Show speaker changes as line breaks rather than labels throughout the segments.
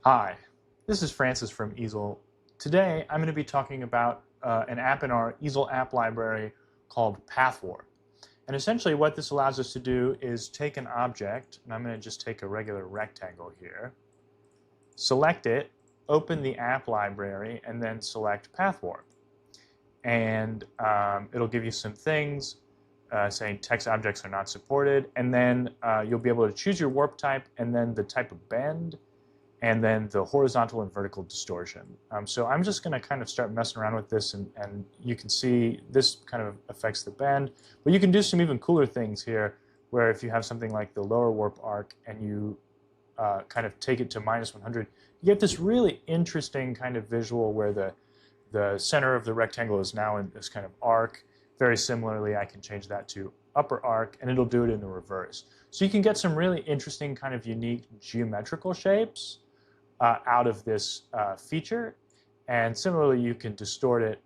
Hi, this is Francis from Easel. Today I'm going to be talking about an app in our Easel app library called Pathwarp. And essentially what this allows us to do is take an object, and I'm going to just take a regular rectangle here, select it, open the app library, and then select Pathwarp. And it'll give you some things saying text objects are not supported, and then you'll be able to choose your warp type and then the type of bend, and then the horizontal and vertical distortion. So I'm just going to kind of start messing around with this, and you can see this kind of affects the bend. But you can do some even cooler things here, where if you have something like the lower warp arc and you kind of take it to -100, you get this really interesting kind of visual where the center of the rectangle is now in this kind of arc. Very similarly, I can change that to upper arc, and it'll do it in the reverse. So you can get some really interesting kind of unique geometrical shapes out of this feature. And similarly, you can distort it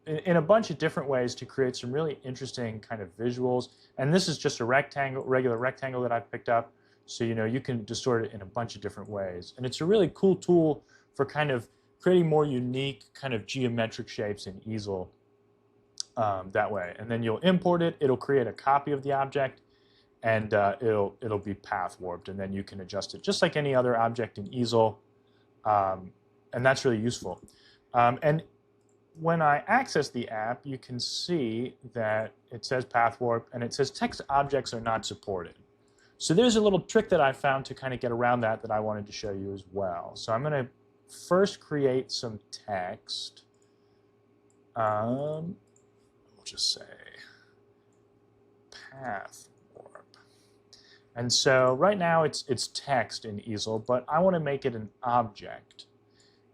in a bunch of different ways to create some really interesting kind of visuals. And this is just a rectangle, regular rectangle that I've picked up. So you can distort it in a bunch of different ways. And it's a really cool tool for kind of creating more unique kind of geometric shapes in Easel that way. And then you'll import it. It'll create a copy of the object, and it'll be path warped. And then you can adjust it just like any other object in Easel. And that's really useful. And when I access the app, you can see that it says path warp, and it says text objects are not supported. So there's a little trick that I found to kind of get around that I wanted to show you as well. So I'm going to first create some text. We'll just say path warp. And so right now it's text in Easel, but I want to make it an object.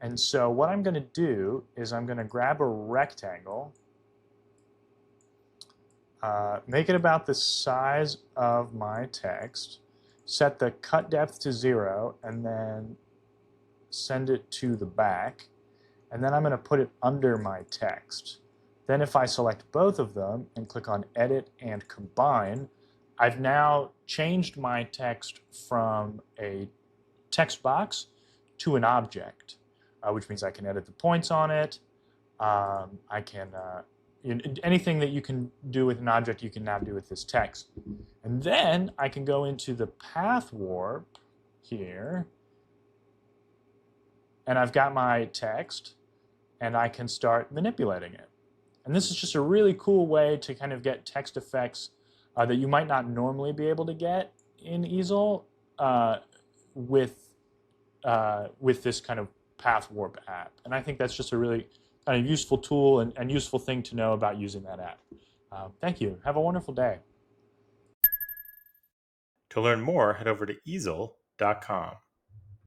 And so what I'm going to do is I'm going to grab a rectangle, make it about the size of my text, set the cut depth to 0, and then send it to the back. And then I'm going to put it under my text. Then if I select both of them and click on Edit and Combine, I've now changed my text from a text box to an object, which means I can edit the points on it. I can anything that you can do with an object, you can now do with this text. And then I can go into the path warp here, and I've got my text, and I can start manipulating it. And this is just a really cool way to kind of get text effects that you might not normally be able to get in Easel with this kind of path warp app. And I think that's just a really kind of useful tool and useful thing to know about using that app. Thank you. Have a wonderful day.
To learn more, head over to easel.com.